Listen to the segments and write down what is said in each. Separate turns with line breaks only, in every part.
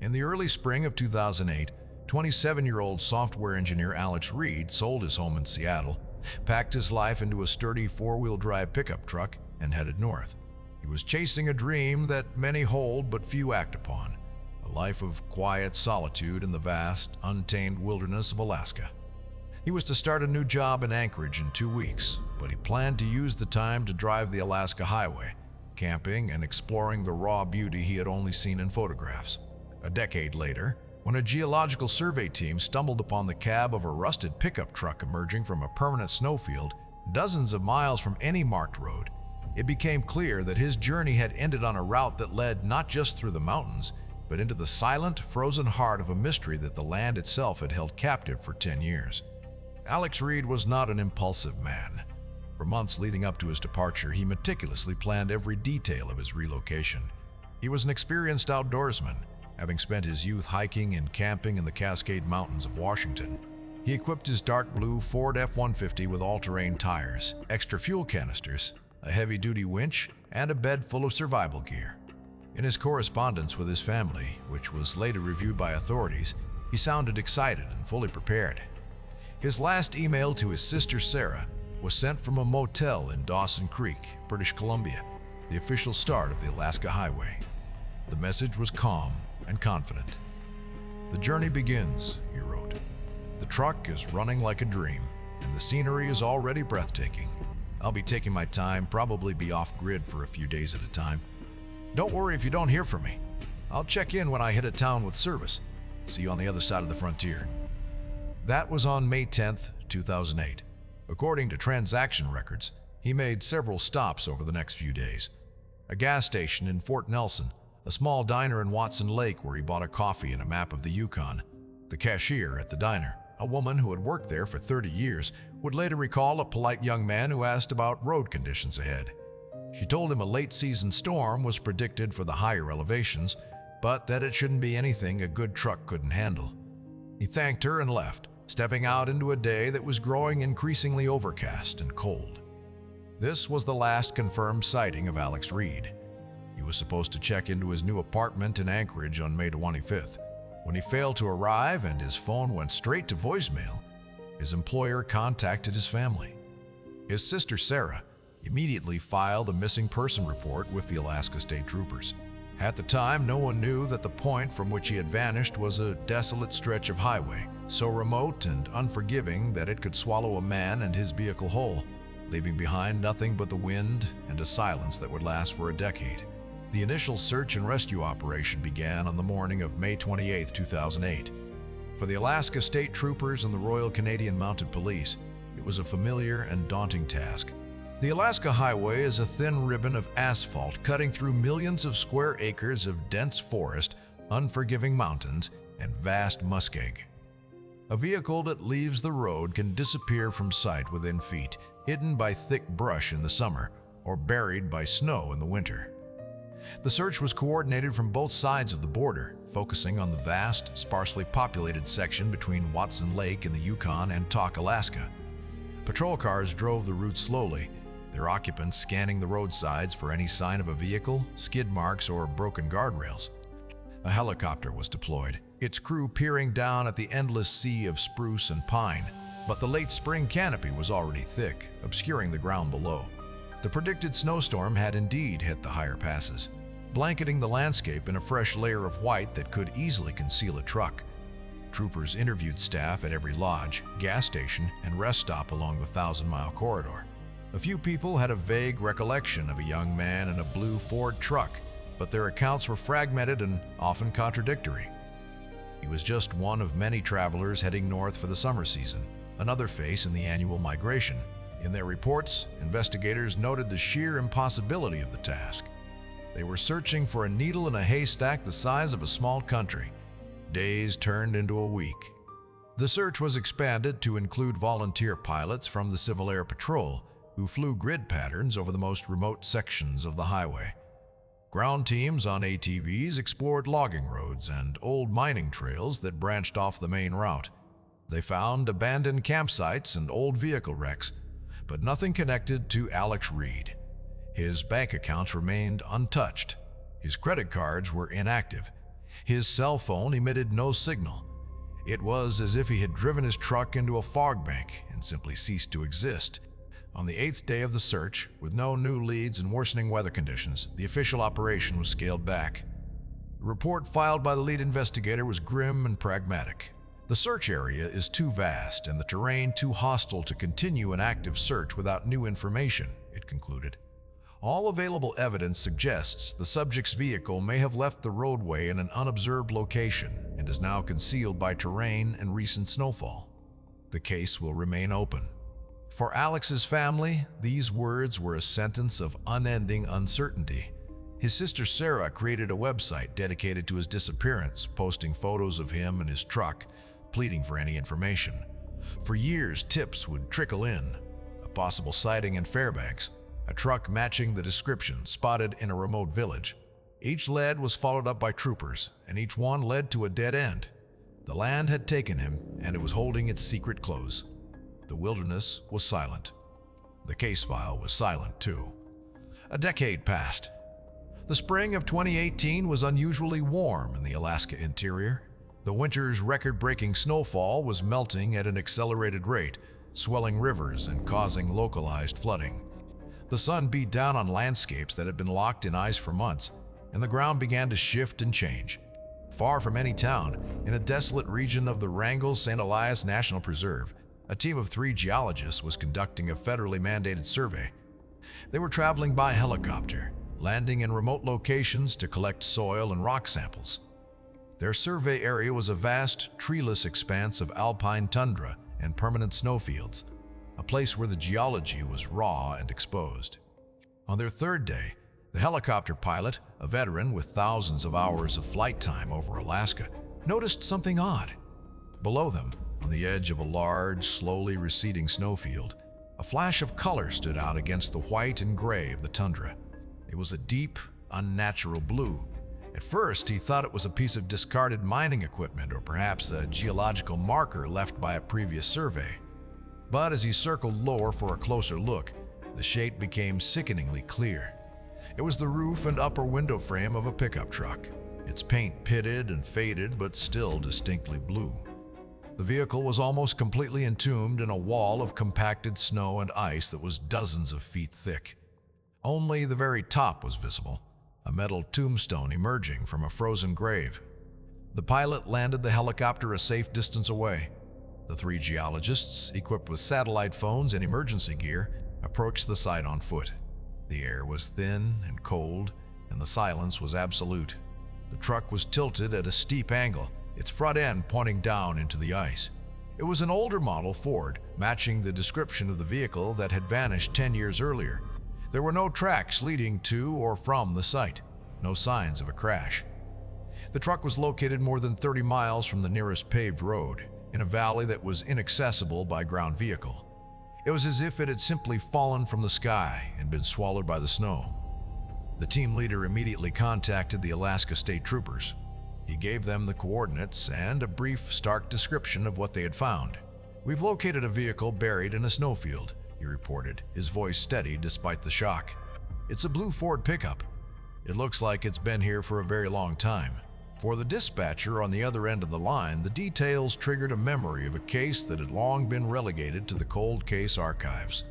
In the early spring of 2008, 27-year-old software engineer Alex Reed sold his home in Seattle, packed his life into a sturdy four-wheel drive pickup truck, and headed north. He was chasing a dream that many hold but few act upon, a life of quiet solitude in the vast, untamed wilderness of Alaska. He was to start a new job in Anchorage in 2 weeks, but he planned to use the time to drive the Alaska Highway, camping and exploring the raw beauty he had only seen in photographs. A decade later, when a geological survey team stumbled upon the cab of a rusted pickup truck emerging from a permanent snowfield dozens of miles from any marked road, it became clear that his journey had ended on a route that led not just through the mountains, but into the silent, frozen heart of a mystery that the land itself had held captive for 10 years. Alex Reed was not an impulsive man. For months leading up to his departure, he meticulously planned every detail of his relocation. He was an experienced outdoorsman, having spent his youth hiking and camping in the Cascade Mountains of Washington. He equipped his dark blue Ford F-150 with all-terrain tires, extra fuel canisters, a heavy-duty winch, and a bed full of survival gear. In his correspondence with his family, which was later reviewed by authorities, he sounded excited and fully prepared. His last email to his sister Sarah was sent from a motel in Dawson Creek, British Columbia, the official start of the Alaska Highway. The message was calm and confident. "The journey begins," he wrote. "The truck is running like a dream, and the scenery is already breathtaking. I'll be taking my time, probably be off-grid for a few days at a time. Don't worry if you don't hear from me. I'll check in when I hit a town with service. See you on the other side of the frontier." That was on May 10th, 2008. According to transaction records, he made several stops over the next few days. A gas station in Fort Nelson, a small diner in Watson Lake where he bought a coffee and a map of the Yukon. The cashier at the diner, a woman who had worked there for 30 years, would later recall a polite young man who asked about road conditions ahead. She told him a late-season storm was predicted for the higher elevations, but that it shouldn't be anything a good truck couldn't handle. He thanked her and left, stepping out into a day that was growing increasingly overcast and cold. This was the last confirmed sighting of Alex Reed. He was supposed to check into his new apartment in Anchorage on May 25th. When he failed to arrive and his phone went straight to voicemail, his employer contacted his family. His sister Sarah immediately filed a missing person report with the Alaska State Troopers. At the time, no one knew that the point from which he had vanished was a desolate stretch of highway, so remote and unforgiving that it could swallow a man and his vehicle whole, leaving behind nothing but the wind and a silence that would last for a decade. The initial search and rescue operation began on the morning of May 28, 2008. For the Alaska State Troopers and the Royal Canadian Mounted Police, it was a familiar and daunting task. The Alaska Highway is a thin ribbon of asphalt cutting through millions of square acres of dense forest, unforgiving mountains, and vast muskeg. A vehicle that leaves the road can disappear from sight within feet, hidden by thick brush in the summer or buried by snow in the winter. The search was coordinated from both sides of the border, focusing on the vast, sparsely populated section between Watson Lake in the Yukon and Tok, Alaska. Patrol cars drove the route slowly, their occupants scanning the roadsides for any sign of a vehicle, skid marks, or broken guardrails. A helicopter was deployed, its crew peering down at the endless sea of spruce and pine, but the late spring canopy was already thick, obscuring the ground below. The predicted snowstorm had indeed hit the higher passes, blanketing the landscape in a fresh layer of white that could easily conceal a truck. Troopers interviewed staff at every lodge, gas station, and rest stop along the 1,000-mile corridor. A few people had a vague recollection of a young man in a blue Ford truck, but their accounts were fragmented and often contradictory. He was just one of many travelers heading north for the summer season, another face in the annual migration. In their reports, investigators noted the sheer impossibility of the task. They were searching for a needle in a haystack the size of a small country. Days turned into a week. The search was expanded to include volunteer pilots from the Civil Air Patrol, who flew grid patterns over the most remote sections of the highway. Ground teams on ATVs explored logging roads and old mining trails that branched off the main route. They found abandoned campsites and old vehicle wrecks, but nothing connected to Alex Reed. His bank accounts remained untouched. His credit cards were inactive. His cell phone emitted no signal. It was as if he had driven his truck into a fog bank and simply ceased to exist. On the 8th day of the search, with no new leads and worsening weather conditions, the official operation was scaled back. The report filed by the lead investigator was grim and pragmatic. The search area is too vast and the terrain too hostile to continue an active search without new information, it concluded. All available evidence suggests the subject's vehicle may have left the roadway in an unobserved location and is now concealed by terrain and recent snowfall. The case will remain open. For Alex's family, these words were a sentence of unending uncertainty. His sister Sarah created a website dedicated to his disappearance, posting photos of him and his truck, pleading for any information. For years, tips would trickle in. A possible sighting in Fairbanks, a truck matching the description spotted in a remote village. Each lead was followed up by troopers, and each one led to a dead end. The land had taken him, and it was holding its secret close. The wilderness was silent. The case file was silent, too. A decade passed. The spring of 2018 was unusually warm in the Alaska interior. The winter's record-breaking snowfall was melting at an accelerated rate, swelling rivers and causing localized flooding. The sun beat down on landscapes that had been locked in ice for months, and the ground began to shift and change. Far from any town, in a desolate region of the Wrangell-St. Elias National Preserve, a team of 3 geologists was conducting a federally mandated survey. They were traveling by helicopter, landing in remote locations to collect soil and rock samples. Their survey area was a vast, treeless expanse of alpine tundra and permanent snowfields, a place where the geology was raw and exposed. On their 3rd day, the helicopter pilot, a veteran with thousands of hours of flight time over Alaska, noticed something odd. Below them, on the edge of a large, slowly receding snowfield, a flash of color stood out against the white and gray of the tundra. It was a deep, unnatural blue. At first, he thought it was a piece of discarded mining equipment or perhaps a geological marker left by a previous survey. But as he circled lower for a closer look, the shape became sickeningly clear. It was the roof and upper window frame of a pickup truck, its paint pitted and faded but still distinctly blue. The vehicle was almost completely entombed in a wall of compacted snow and ice that was dozens of feet thick. Only the very top was visible, a metal tombstone emerging from a frozen grave. The pilot landed the helicopter a safe distance away. The 3 geologists, equipped with satellite phones and emergency gear, approached the site on foot. The air was thin and cold, and the silence was absolute. The truck was tilted at a steep angle, its front end pointing down into the ice. It was an older model Ford, matching the description of the vehicle that had vanished 10 years earlier. There were no tracks leading to or from the site, no signs of a crash. The truck was located more than 30 miles from the nearest paved road, in a valley that was inaccessible by ground vehicle. It was as if it had simply fallen from the sky and been swallowed by the snow. The team leader immediately contacted the Alaska State Troopers. He gave them the coordinates and a brief, stark description of what they had found. "We've located a vehicle buried in a snowfield," he reported, his voice steady despite the shock. "It's a blue Ford pickup. It looks like it's been here for a very long time." For the dispatcher on the other end of the line, the details triggered a memory of a case that had long been relegated to the cold case archives.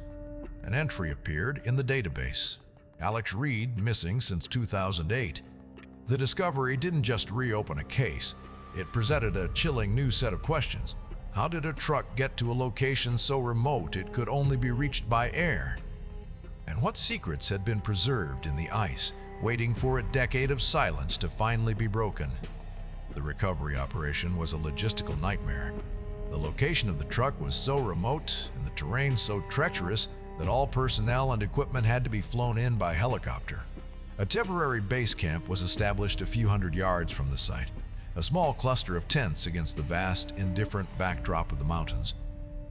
An entry appeared in the database. Alex Reed, missing since 2008. The discovery didn't just reopen a case. It presented a chilling new set of questions. How did a truck get to a location so remote it could only be reached by air? And what secrets had been preserved in the ice, waiting for a decade of silence to finally be broken? The recovery operation was a logistical nightmare. The location of the truck was so remote and the terrain so treacherous that all personnel and equipment had to be flown in by helicopter. A temporary base camp was established a few hundred yards from the site, a small cluster of tents against the vast, indifferent backdrop of the mountains.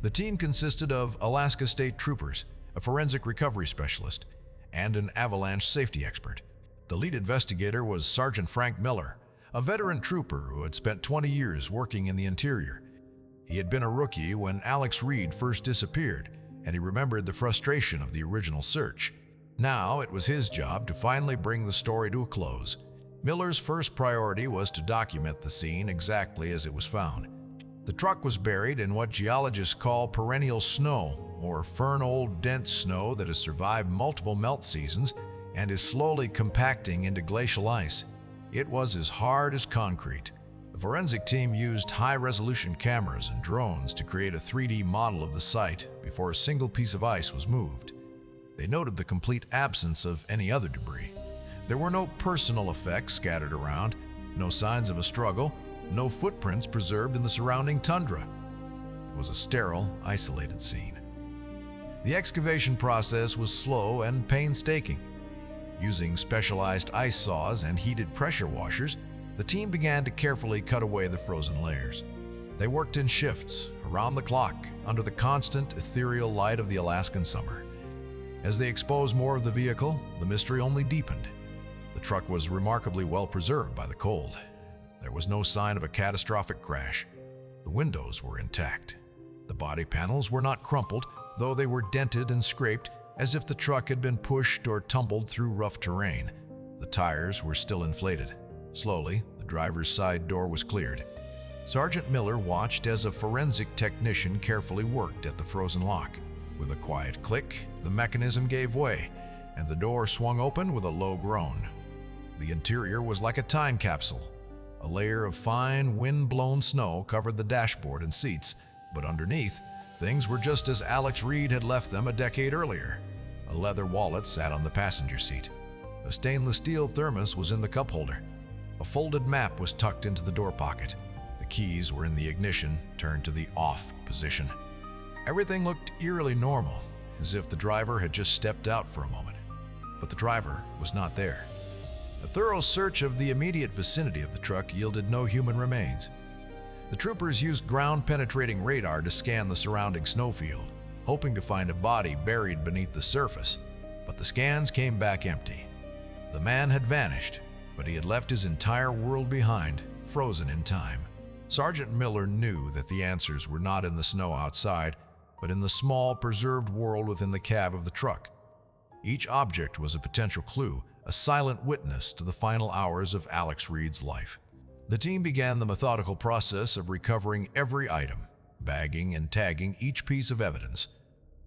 The team consisted of Alaska State Troopers, a forensic recovery specialist, and an avalanche safety expert. The lead investigator was Sergeant Frank Miller, a veteran trooper who had spent 20 years working in the interior. He had been a rookie when Alex Reed first disappeared, and he remembered the frustration of the original search. Now it was his job to finally bring the story to a close. Miller's first priority was to document the scene exactly as it was found. The truck was buried in what geologists call perennial snow, or firn-old dense snow that has survived multiple melt seasons and is slowly compacting into glacial ice. It was as hard as concrete. The forensic team used high-resolution cameras and drones to create a 3D model of the site before a single piece of ice was moved. They noted the complete absence of any other debris. There were no personal effects scattered around, no signs of a struggle, no footprints preserved in the surrounding tundra. It was a sterile, isolated scene. The excavation process was slow and painstaking. Using specialized ice saws and heated pressure washers, the team began to carefully cut away the frozen layers. They worked in shifts, around the clock, under the constant, ethereal light of the Alaskan summer. As they exposed more of the vehicle, the mystery only deepened. The truck was remarkably well preserved by the cold. There was no sign of a catastrophic crash. The windows were intact. The body panels were not crumpled, though they were dented and scraped as if the truck had been pushed or tumbled through rough terrain. The tires were still inflated. Slowly, the driver's side door was cleared. Sergeant Miller watched as a forensic technician carefully worked at the frozen lock. With a quiet click, the mechanism gave way, and the door swung open with a low groan. The interior was like a time capsule. A layer of fine, wind-blown snow covered the dashboard and seats, but underneath, things were just as Alex Reed had left them a decade earlier. A leather wallet sat on the passenger seat. A stainless steel thermos was in the cup holder. A folded map was tucked into the door pocket. The keys were in the ignition, turned to the off position. Everything looked eerily normal, as if the driver had just stepped out for a moment. But the driver was not there. A thorough search of the immediate vicinity of the truck yielded no human remains. The troopers used ground-penetrating radar to scan the surrounding snowfield, hoping to find a body buried beneath the surface, but the scans came back empty. The man had vanished, but he had left his entire world behind, frozen in time. Sergeant Miller knew that the answers were not in the snow outside, but in the small, preserved world within the cab of the truck. Each object was a potential clue, a silent witness to the final hours of Alex Reed's life. The team began the methodical process of recovering every item, bagging and tagging each piece of evidence.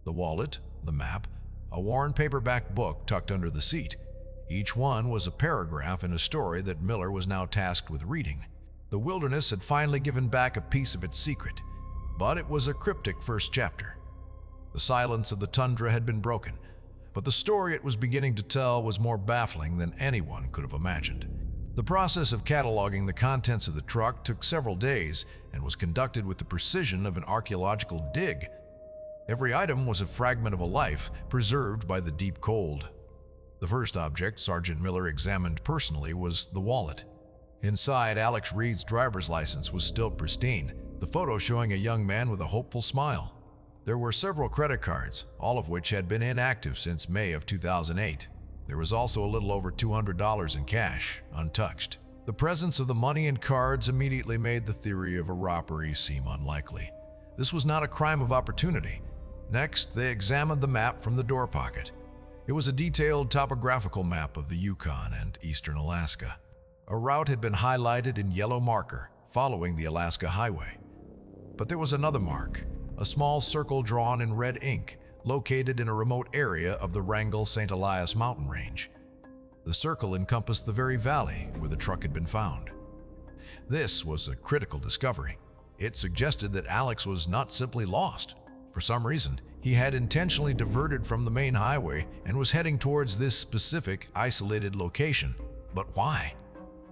The wallet, the map, a worn paperback book tucked under the seat. Each one was a paragraph in a story that Miller was now tasked with reading. The wilderness had finally given back a piece of its secret, but it was a cryptic first chapter. The silence of the tundra had been broken, but the story it was beginning to tell was more baffling than anyone could have imagined. The process of cataloging the contents of the truck took several days and was conducted with the precision of an archaeological dig. Every item was a fragment of a life preserved by the deep cold. The first object Sergeant Miller examined personally was the wallet. Inside, Alex Reed's driver's license was still pristine, the photo showing a young man with a hopeful smile. There were several credit cards, all of which had been inactive since May of 2008. There was also a little over $200 in cash, untouched. The presence of the money and cards immediately made the theory of a robbery seem unlikely. This was not a crime of opportunity. Next, they examined the map from the door pocket. It was a detailed topographical map of the Yukon and eastern Alaska. A route had been highlighted in yellow marker, following the Alaska Highway. But there was another mark, a small circle drawn in red ink, located in a remote area of the Wrangell-St. Elias mountain range. The circle encompassed the very valley where the truck had been found. This was a critical discovery. It suggested that Alex was not simply lost. For some reason, he had intentionally diverted from the main highway and was heading towards this specific, isolated location. But why?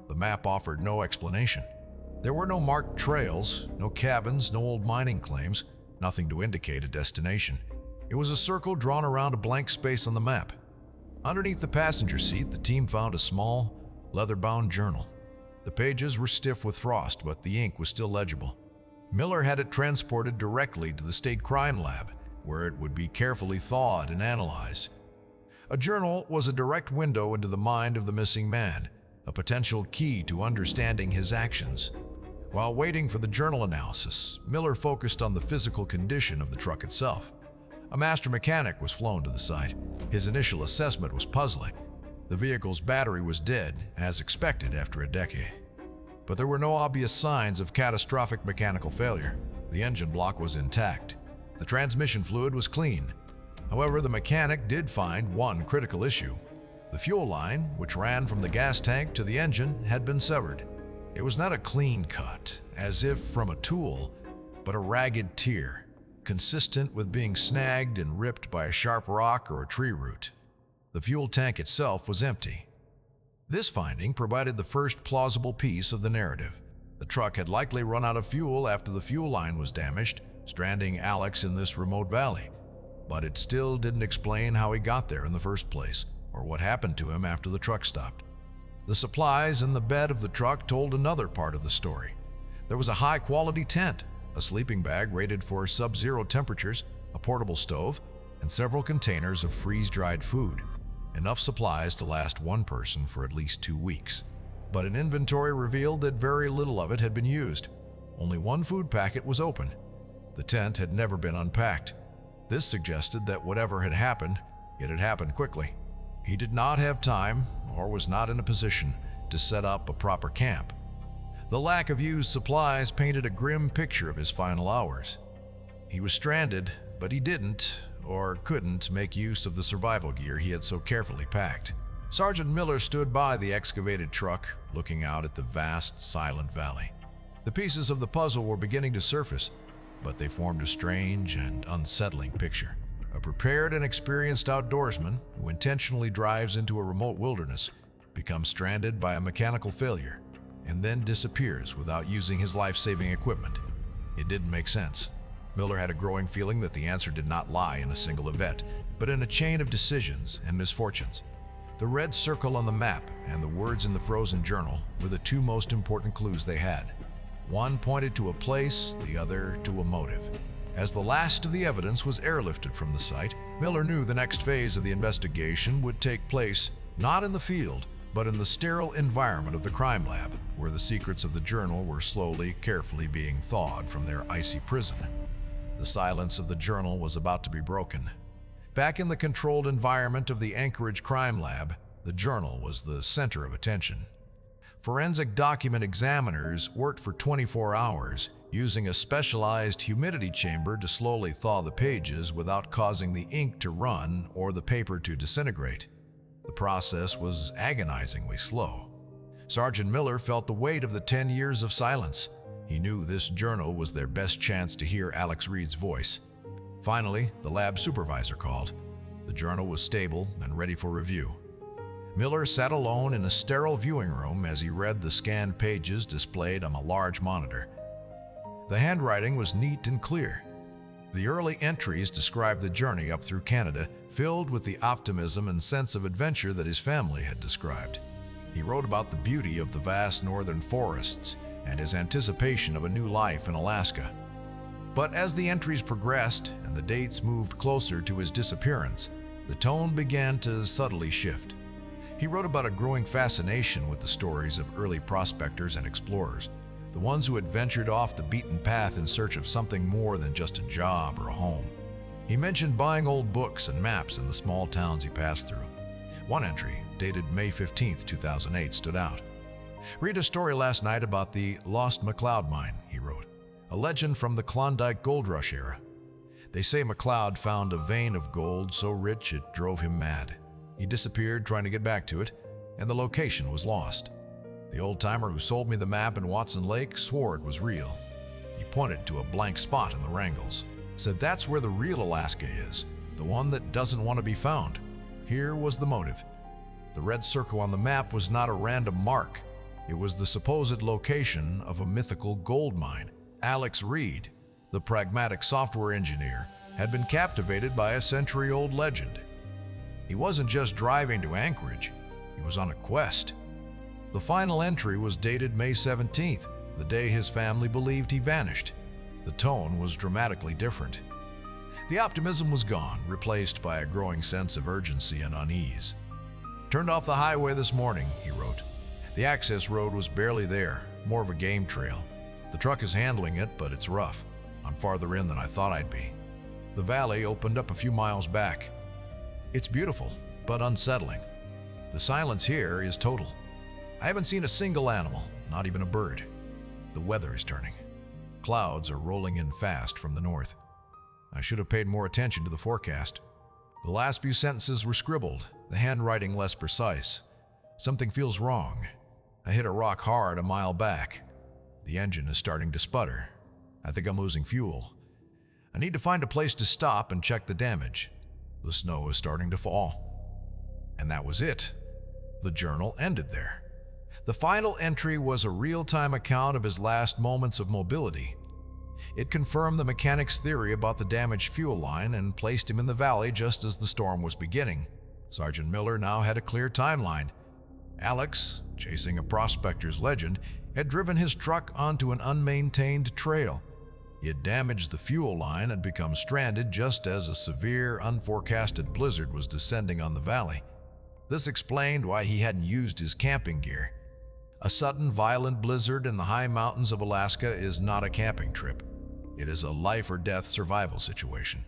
The map offered no explanation. There were no marked trails, no cabins, no old mining claims, nothing to indicate a destination. It was a circle drawn around a blank space on the map. Underneath the passenger seat, the team found a small, leather-bound journal. The pages were stiff with frost, but the ink was still legible. Miller had it transported directly to the state crime lab, where it would be carefully thawed and analyzed. A journal was a direct window into the mind of the missing man, a potential key to understanding his actions. While waiting for the journal analysis, Miller focused on the physical condition of the truck itself. A master mechanic was flown to the site. His initial assessment was puzzling. The vehicle's battery was dead, as expected after a decade. But there were no obvious signs of catastrophic mechanical failure. The engine block was intact. The transmission fluid was clean. However, the mechanic did find one critical issue. The fuel line, which ran from the gas tank to the engine, had been severed. It was not a clean cut, as if from a tool, but a ragged tear, consistent with being snagged and ripped by a sharp rock or a tree root. The fuel tank itself was empty. This finding provided the first plausible piece of the narrative. The truck had likely run out of fuel after the fuel line was damaged, stranding Alex in this remote valley. But it still didn't explain how he got there in the first place, or what happened to him after the truck stopped. The supplies in the bed of the truck told another part of the story. There was a high-quality tent, a sleeping bag rated for sub-zero temperatures, a portable stove, and several containers of freeze-dried food. Enough supplies to last one person for at least 2 weeks. But an inventory revealed that very little of it had been used. Only one food packet was open. The tent had never been unpacked. This suggested that whatever had happened, it had happened quickly. He did not have time, or was not in a position, to set up a proper camp. The lack of used supplies painted a grim picture of his final hours. He was stranded, but he didn't, or couldn't, make use of the survival gear he had so carefully packed. Sergeant Miller stood by the excavated truck, looking out at the vast, silent valley. The pieces of the puzzle were beginning to surface, but they formed a strange and unsettling picture. A prepared and experienced outdoorsman who intentionally drives into a remote wilderness becomes stranded by a mechanical failure and then disappears without using his life-saving equipment. It didn't make sense. Miller had a growing feeling that the answer did not lie in a single event, but in a chain of decisions and misfortunes. The red circle on the map and the words in the frozen journal were the two most important clues they had. One pointed to a place, the other to a motive. As the last of the evidence was airlifted from the site, Miller knew the next phase of the investigation would take place not in the field, but in the sterile environment of the crime lab, where the secrets of the journal were slowly, carefully being thawed from their icy prison. The silence of the journal was about to be broken. Back in the controlled environment of the Anchorage crime lab, the journal was the center of attention. Forensic document examiners worked for 24 hours, using a specialized humidity chamber to slowly thaw the pages without causing the ink to run or the paper to disintegrate. The process was agonizingly slow. Sergeant Miller felt the weight of the 10 years of silence. He knew this journal was their best chance to hear Alex Reed's voice. Finally, the lab supervisor called. The journal was stable and ready for review. Miller sat alone in a sterile viewing room as he read the scanned pages displayed on a large monitor. The handwriting was neat and clear. The early entries described the journey up through Canada, filled with the optimism and sense of adventure that his family had described. He wrote about the beauty of the vast northern forests and his anticipation of a new life in Alaska. But as the entries progressed and the dates moved closer to his disappearance, the tone began to subtly shift. He wrote about a growing fascination with the stories of early prospectors and explorers, the ones who had ventured off the beaten path in search of something more than just a job or a home. He mentioned buying old books and maps in the small towns he passed through. One entry, dated May 15, 2008, stood out. "Read a story last night about the Lost McLeod mine," he wrote, "a legend from the Klondike Gold Rush era. They say McLeod found a vein of gold so rich it drove him mad. He disappeared trying to get back to it, and the location was lost. The old-timer who sold me the map in Watson Lake swore it was real. He pointed to a blank spot in the Wrangels, said that's where the real Alaska is, the one that doesn't want to be found. Here was the motive. The red circle on the map was not a random mark. It was the supposed location of a mythical gold mine. Alex Reed, the pragmatic software engineer, had been captivated by a century-old legend. He wasn't just driving to Anchorage, he was on a quest. The final entry was dated May 17th, the day his family believed he vanished. The tone was dramatically different. The optimism was gone, replaced by a growing sense of urgency and unease. "Turned off the highway this morning," he wrote. "The access road was barely there, more of a game trail. The truck is handling it, but it's rough. I'm farther in than I thought I'd be. The valley opened up a few miles back. It's beautiful, but unsettling. The silence here is total. I haven't seen a single animal, not even a bird. The weather is turning. Clouds are rolling in fast from the north. I should have paid more attention to the forecast. The last few sentences were scribbled, the handwriting less precise. Something feels wrong. I hit a rock hard a mile back. The engine is starting to sputter. I think I'm losing fuel. I need to find a place to stop and check the damage. The snow is starting to fall. And that was it. The journal ended there. The final entry was a real-time account of his last moments of mobility. It confirmed the mechanic's theory about the damaged fuel line and placed him in the valley just as the storm was beginning. Sergeant Miller now had a clear timeline. Alex, chasing a prospector's legend, had driven his truck onto an unmaintained trail. He had damaged the fuel line and become stranded just as a severe, unforecasted blizzard was descending on the valley. This explained why he hadn't used his camping gear. A sudden, violent blizzard in the high mountains of Alaska is not a camping trip. It is a life-or-death survival situation.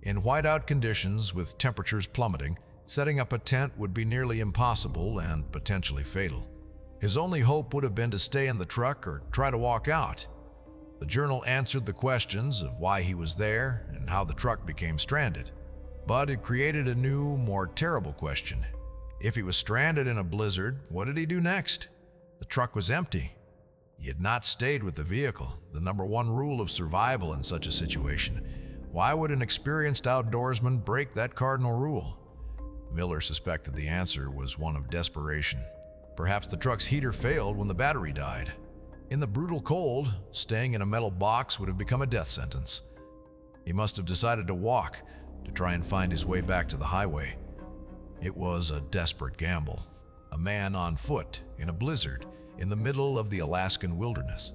In whiteout conditions with temperatures plummeting, setting up a tent would be nearly impossible and potentially fatal. His only hope would have been to stay in the truck or try to walk out. The journal answered the questions of why he was there and how the truck became stranded. But it created a new, more terrible question. If he was stranded in a blizzard, what did he do next? The truck was empty. He had not stayed with the vehicle, the number one rule of survival in such a situation. Why would an experienced outdoorsman break that cardinal rule? Miller suspected the answer was one of desperation. Perhaps the truck's heater failed when the battery died. In the brutal cold, staying in a metal box would have become a death sentence. He must have decided to walk, to try and find his way back to the highway. It was a desperate gamble. A man on foot, in a blizzard, in the middle of the Alaskan wilderness.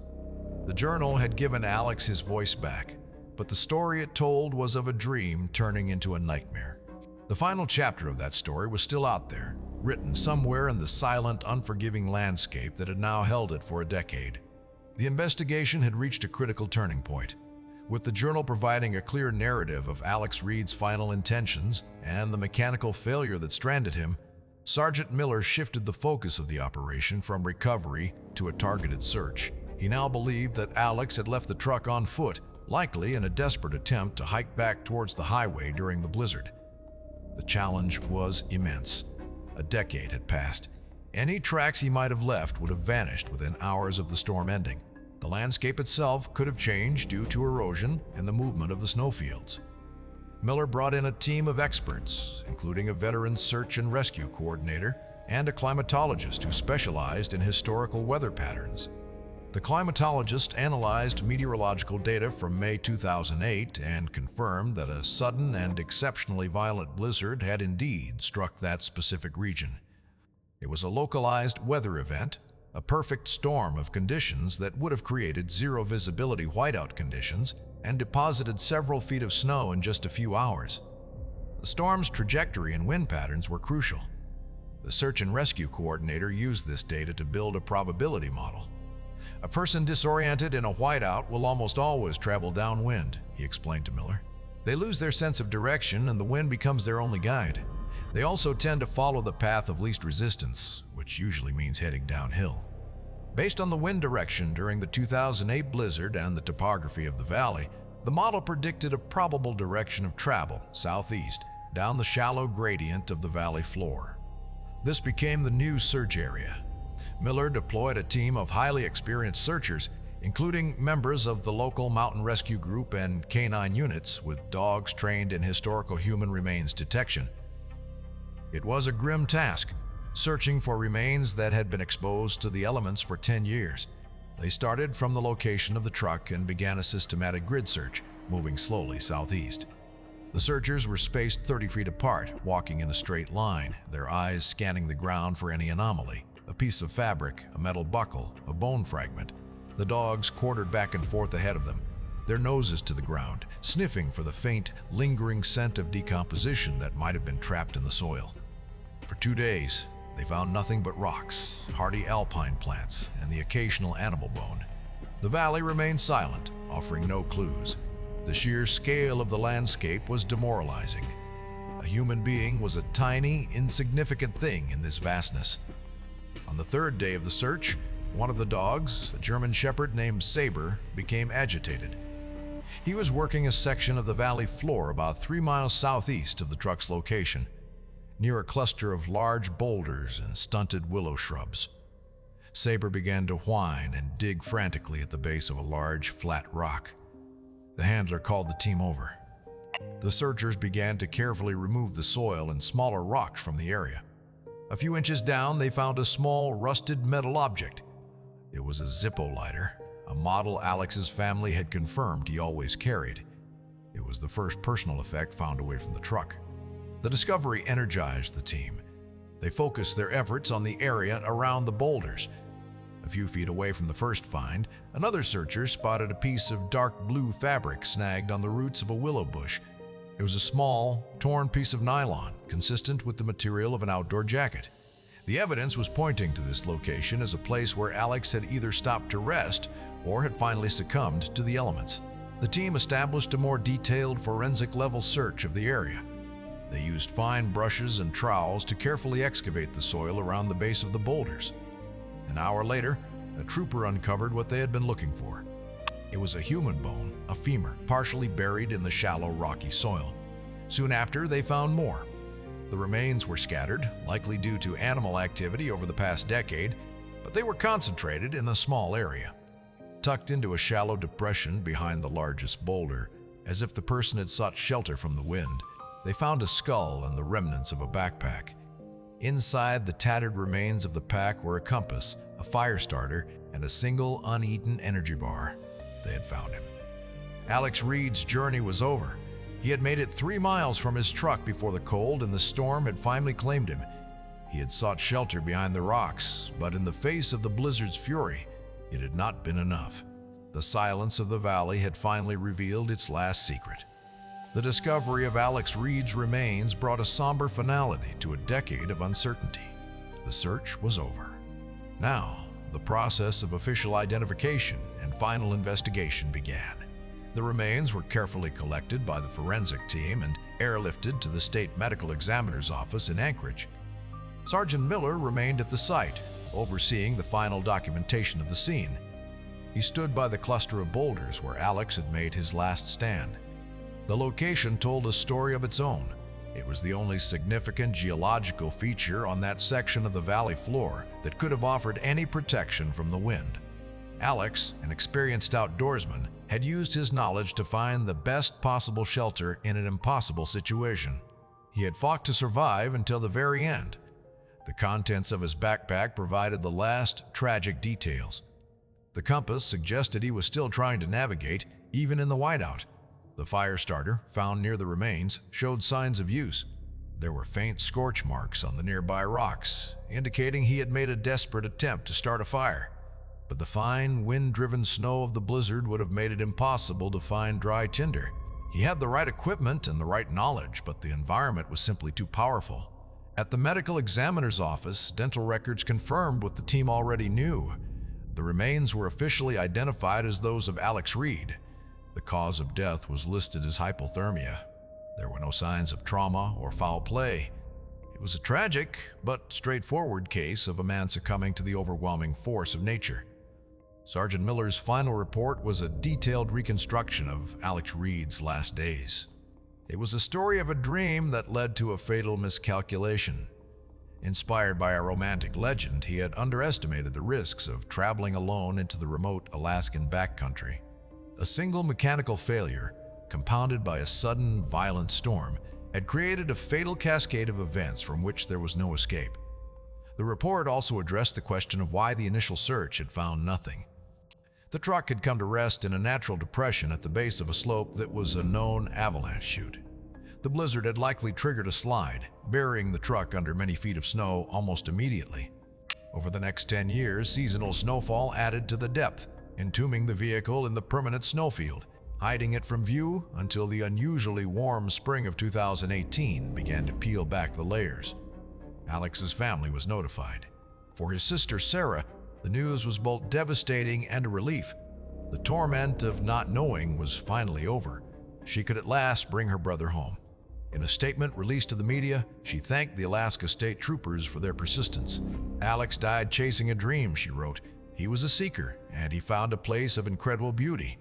The journal had given Alex his voice back, but the story it told was of a dream turning into a nightmare. The final chapter of that story was still out there, written somewhere in the silent, unforgiving landscape that had now held it for a decade. The investigation had reached a critical turning point, with the journal providing a clear narrative of Alex Reed's final intentions and the mechanical failure that stranded him. Sergeant Miller shifted the focus of the operation from recovery to a targeted search. He now believed that Alex had left the truck on foot, likely in a desperate attempt to hike back towards the highway during the blizzard. The challenge was immense. A decade had passed. Any tracks he might have left would have vanished within hours of the storm ending. The landscape itself could have changed due to erosion and the movement of the snowfields. Miller brought in a team of experts, including a veteran search and rescue coordinator and a climatologist who specialized in historical weather patterns. The climatologist analyzed meteorological data from May 2008 and confirmed that a sudden and exceptionally violent blizzard had indeed struck that specific region. It was a localized weather event, a perfect storm of conditions that would have created zero visibility whiteout conditions and deposited several feet of snow in just a few hours. The storm's trajectory and wind patterns were crucial. The search and rescue coordinator used this data to build a probability model. A person disoriented in a whiteout will almost always travel downwind, he explained to Miller. They lose their sense of direction and the wind becomes their only guide. They also tend to follow the path of least resistance, which usually means heading downhill. Based on the wind direction during the 2008 blizzard and the topography of the valley, the model predicted a probable direction of travel, southeast, down the shallow gradient of the valley floor. This became the new search area. Miller deployed a team of highly experienced searchers, including members of the local mountain rescue group and canine units with dogs trained in historical human remains detection. It was a grim task, searching for remains that had been exposed to the elements for 10 years. They started from the location of the truck and began a systematic grid search, moving slowly southeast. The searchers were spaced 30 feet apart, walking in a straight line, their eyes scanning the ground for any anomaly. A piece of fabric, a metal buckle, a bone fragment. The dogs quartered back and forth ahead of them, their noses to the ground, sniffing for the faint, lingering scent of decomposition that might have been trapped in the soil. For 2 days, they found nothing but rocks, hardy alpine plants, and the occasional animal bone. The valley remained silent, offering no clues. The sheer scale of the landscape was demoralizing. A human being was a tiny, insignificant thing in this vastness. On the third day of the search, one of the dogs, a German shepherd named Saber, became agitated. He was working a section of the valley floor about 3 miles southeast of the truck's location, near a cluster of large boulders and stunted willow shrubs. Saber began to whine and dig frantically at the base of a large, flat rock. The handler called the team over. The searchers began to carefully remove the soil and smaller rocks from the area. A few inches down, they found a small, rusted metal object. It was a Zippo lighter, a model Alex's family had confirmed he always carried. It was the first personal effect found away from the truck. The discovery energized the team. They focused their efforts on the area around the boulders. A few feet away from the first find, another searcher spotted a piece of dark blue fabric snagged on the roots of a willow bush. It was a small, torn piece of nylon, consistent with the material of an outdoor jacket. The evidence was pointing to this location as a place where Alex had either stopped to rest or had finally succumbed to the elements. The team established a more detailed forensic-level search of the area. They used fine brushes and trowels to carefully excavate the soil around the base of the boulders. An hour later, a trooper uncovered what they had been looking for. It was a human bone, a femur, partially buried in the shallow, rocky soil. Soon after, they found more. The remains were scattered, likely due to animal activity over the past decade, but they were concentrated in a small area. Tucked into a shallow depression behind the largest boulder, as if the person had sought shelter from the wind, they found a skull and the remnants of a backpack. Inside the tattered remains of the pack were a compass, a fire starter, and a single uneaten energy bar. They had found him. Alex Reed's journey was over. He had made it 3 miles from his truck before the cold and the storm had finally claimed him. He had sought shelter behind the rocks, but in the face of the blizzard's fury, it had not been enough. The silence of the valley had finally revealed its last secret. The discovery of Alex Reed's remains brought a somber finality to a decade of uncertainty. The search was over. Now, the process of official identification and final investigation began. The remains were carefully collected by the forensic team and airlifted to the state medical examiner's office in Anchorage. Sergeant Miller remained at the site, overseeing the final documentation of the scene. He stood by the cluster of boulders where Alex had made his last stand. The location told a story of its own. It was the only significant geological feature on that section of the valley floor that could have offered any protection from the wind. Alex, an experienced outdoorsman, had used his knowledge to find the best possible shelter in an impossible situation. He had fought to survive until the very end. The contents of his backpack provided the last tragic details. The compass suggested he was still trying to navigate, even in the whiteout. The fire starter, found near the remains, showed signs of use. There were faint scorch marks on the nearby rocks, indicating he had made a desperate attempt to start a fire. But the fine, wind-driven snow of the blizzard would have made it impossible to find dry tinder. He had the right equipment and the right knowledge, but the environment was simply too powerful. At the medical examiner's office, dental records confirmed what the team already knew. The remains were officially identified as those of Alex Reed. The cause of death was listed as hypothermia. There were no signs of trauma or foul play. It was a tragic but straightforward case of a man succumbing to the overwhelming force of nature. Sergeant Miller's final report was a detailed reconstruction of Alex Reed's last days. It was a story of a dream that led to a fatal miscalculation. Inspired by a romantic legend, he had underestimated the risks of traveling alone into the remote Alaskan backcountry. A single mechanical failure, compounded by a sudden, violent storm, had created a fatal cascade of events from which there was no escape. The report also addressed the question of why the initial search had found nothing. The truck had come to rest in a natural depression at the base of a slope that was a known avalanche chute. The blizzard had likely triggered a slide, burying the truck under many feet of snow almost immediately. Over the next 10 years, seasonal snowfall added to the depth, entombing the vehicle in the permanent snowfield, hiding it from view until the unusually warm spring of 2018 began to peel back the layers. Alex's family was notified. For his sister Sarah, the news was both devastating and a relief. The torment of not knowing was finally over. She could at last bring her brother home. In a statement released to the media, she thanked the Alaska State Troopers for their persistence. "Alex died chasing a dream," she wrote. "He was a seeker, and he found a place of incredible beauty.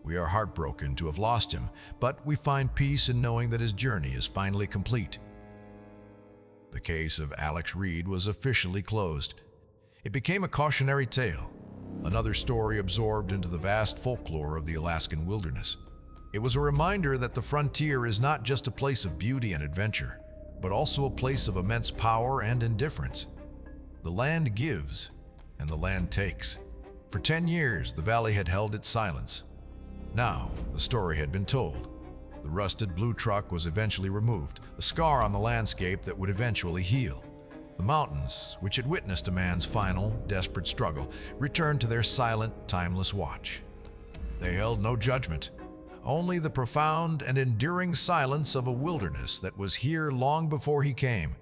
We are heartbroken to have lost him, but we find peace in knowing that his journey is finally complete." The case of Alex Reed was officially closed. It became a cautionary tale, another story absorbed into the vast folklore of the Alaskan wilderness. It was a reminder that the frontier is not just a place of beauty and adventure, but also a place of immense power and indifference. The land gives, and the land takes. For 10 years, the valley had held its silence. Now, the story had been told. The rusted blue truck was eventually removed, a scar on the landscape that would eventually heal. The mountains, which had witnessed a man's final, desperate struggle, returned to their silent, timeless watch. They held no judgment, only the profound and enduring silence of a wilderness that was here long before he came,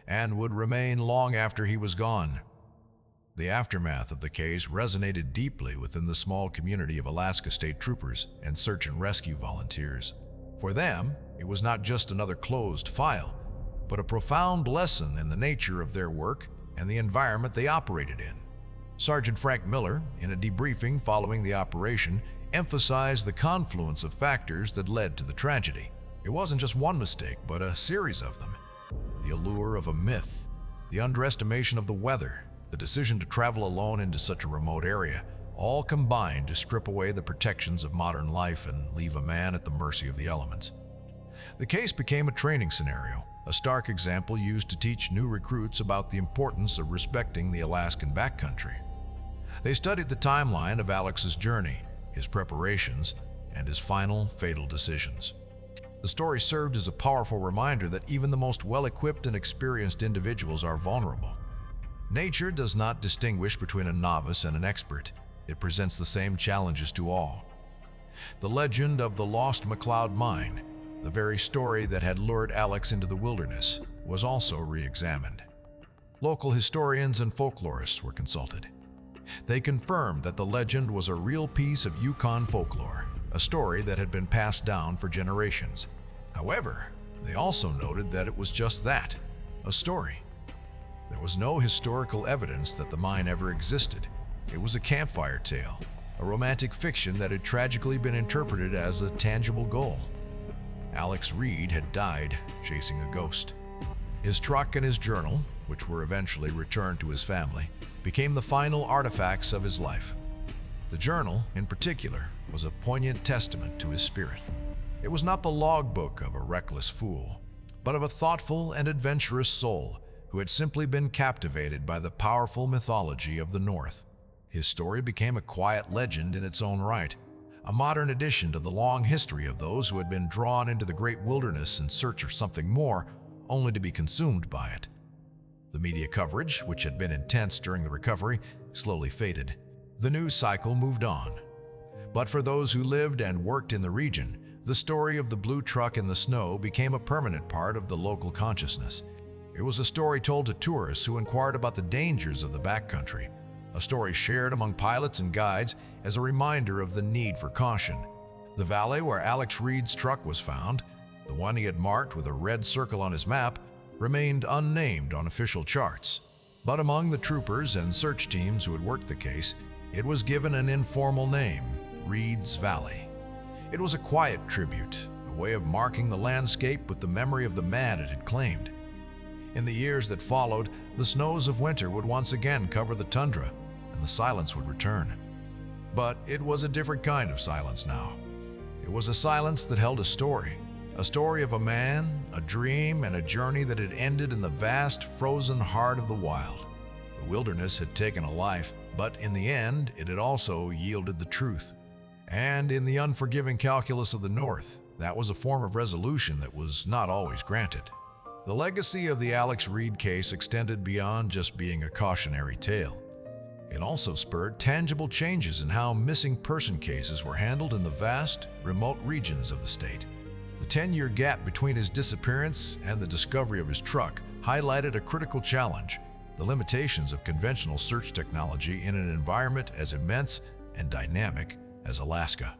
and would remain long after he was gone. The aftermath of the case resonated deeply within the small community of Alaska State Troopers and search and rescue volunteers. For them, it was not just another closed file, but a profound lesson in the nature of their work and the environment they operated in. Sergeant Frank Miller, in a debriefing following the operation, emphasized the confluence of factors that led to the tragedy. It wasn't just one mistake, but a series of them. The allure of a myth, the underestimation of the weather, the decision to travel alone into such a remote area, all combined to strip away the protections of modern life and leave a man at the mercy of the elements. The case became a training scenario, a stark example used to teach new recruits about the importance of respecting the Alaskan backcountry. They studied the timeline of Alex's journey, his preparations, and his final fatal decisions. The story served as a powerful reminder that even the most well-equipped and experienced individuals are vulnerable. Nature does not distinguish between a novice and an expert. It presents the same challenges to all. The legend of the lost McLeod mine, the very story that had lured Alex into the wilderness, was also re-examined. Local historians and folklorists were consulted. They confirmed that the legend was a real piece of Yukon folklore, a story that had been passed down for generations. However, they also noted that it was just that, a story. There was no historical evidence that the mine ever existed. It was a campfire tale, a romantic fiction that had tragically been interpreted as a tangible goal. Alex Reed had died chasing a ghost. His truck and his journal, which were eventually returned to his family, became the final artifacts of his life. The journal, in particular, was a poignant testament to his spirit. It was not the logbook of a reckless fool, but of a thoughtful and adventurous soul who had simply been captivated by the powerful mythology of the North. His story became a quiet legend in its own right, a modern addition to the long history of those who had been drawn into the great wilderness in search of something more, only to be consumed by it. The media coverage, which had been intense during the recovery, slowly faded. The news cycle moved on. But for those who lived and worked in the region, the story of the blue truck in the snow became a permanent part of the local consciousness. It was a story told to tourists who inquired about the dangers of the backcountry, a story shared among pilots and guides as a reminder of the need for caution. The valley where Alex Reed's truck was found, the one he had marked with a red circle on his map, remained unnamed on official charts. But among the troopers and search teams who had worked the case, it was given an informal name, Reed's Valley. It was a quiet tribute, a way of marking the landscape with the memory of the man it had claimed. In the years that followed, the snows of winter would once again cover the tundra, and the silence would return. But it was a different kind of silence now. It was a silence that held a story of a man, a dream, and a journey that had ended in the vast, frozen heart of the wild. The wilderness had taken a life, but in the end, it had also yielded the truth. And in the unforgiving calculus of the North, that was a form of resolution that was not always granted. The legacy of the Alex Reed case extended beyond just being a cautionary tale. It also spurred tangible changes in how missing person cases were handled in the vast, remote regions of the state. The 10-year gap between his disappearance and the discovery of his truck highlighted a critical challenge: the limitations of conventional search technology in an environment as immense and dynamic as Alaska.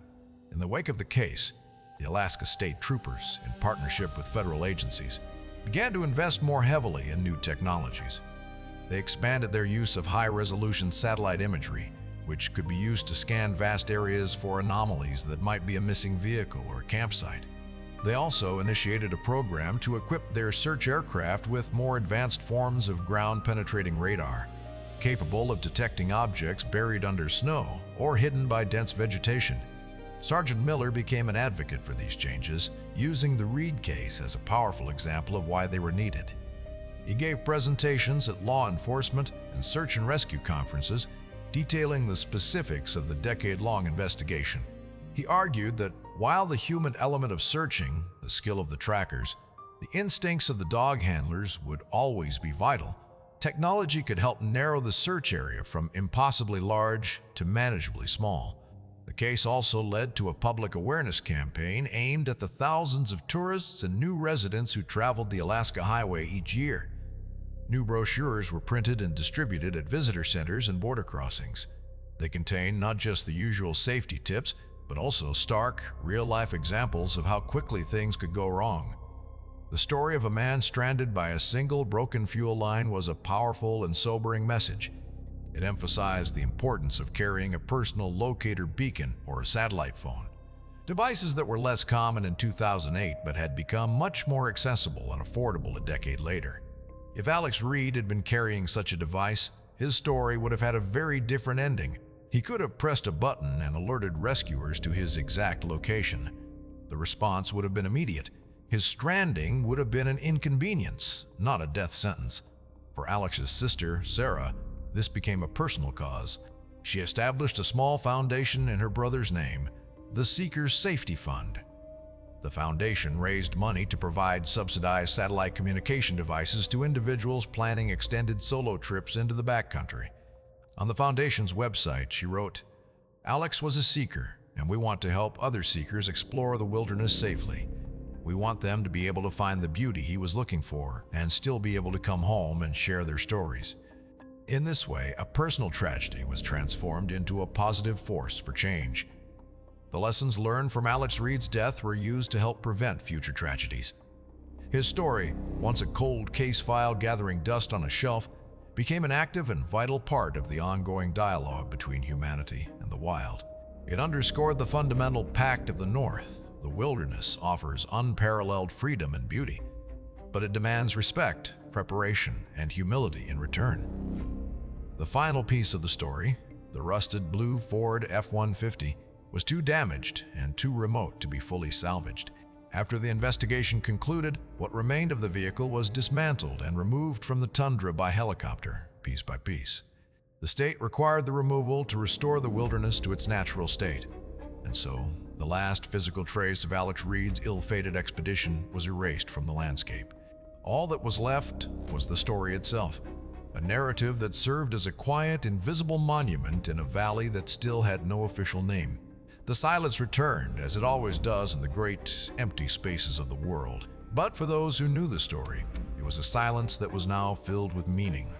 In the wake of the case, the Alaska State Troopers, in partnership with federal agencies, began to invest more heavily in new technologies. They expanded their use of high-resolution satellite imagery, which could be used to scan vast areas for anomalies that might be a missing vehicle or campsite. They also initiated a program to equip their search aircraft with more advanced forms of ground-penetrating radar, capable of detecting objects buried under snow or hidden by dense vegetation. Sergeant Miller became an advocate for these changes, using the Reed case as a powerful example of why they were needed. He gave presentations at law enforcement and search and rescue conferences, detailing the specifics of the decade-long investigation. He argued that while the human element of searching, the skill of the trackers, the instincts of the dog handlers would always be vital, technology could help narrow the search area from impossibly large to manageably small. The case also led to a public awareness campaign aimed at the thousands of tourists and new residents who traveled the Alaska Highway each year. New brochures were printed and distributed at visitor centers and border crossings. They contained not just the usual safety tips, but also stark, real-life examples of how quickly things could go wrong. The story of a man stranded by a single broken fuel line was a powerful and sobering message. It emphasized the importance of carrying a personal locator beacon or a satellite phone, devices that were less common in 2008 but had become much more accessible and affordable a decade later. If Alex Reed had been carrying such a device, his story would have had a very different ending. He could have pressed a button and alerted rescuers to his exact location. The response would have been immediate. His stranding would have been an inconvenience, not a death sentence. For Alex's sister, Sarah, this became a personal cause. She established a small foundation in her brother's name, the Seekers Safety Fund. The foundation raised money to provide subsidized satellite communication devices to individuals planning extended solo trips into the backcountry. On the foundation's website, she wrote, "Alex was a seeker, and we want to help other seekers explore the wilderness safely. We want them to be able to find the beauty he was looking for and still be able to come home and share their stories." In this way, a personal tragedy was transformed into a positive force for change. The lessons learned from Alex Reed's death were used to help prevent future tragedies. His story, once a cold case file gathering dust on a shelf, became an active and vital part of the ongoing dialogue between humanity and the wild. It underscored the fundamental pact of the North. The wilderness offers unparalleled freedom and beauty, but it demands respect, preparation, and humility in return. The final piece of the story, the rusted blue Ford F-150, was too damaged and too remote to be fully salvaged. After the investigation concluded, what remained of the vehicle was dismantled and removed from the tundra by helicopter, piece by piece. The state required the removal to restore the wilderness to its natural state. And so, the last physical trace of Alex Reed's ill-fated expedition was erased from the landscape. All that was left was the story itself, a narrative that served as a quiet, invisible monument in a valley that still had no official name. The silence returned, as it always does in the great, empty spaces of the world. But for those who knew the story, it was a silence that was now filled with meaning.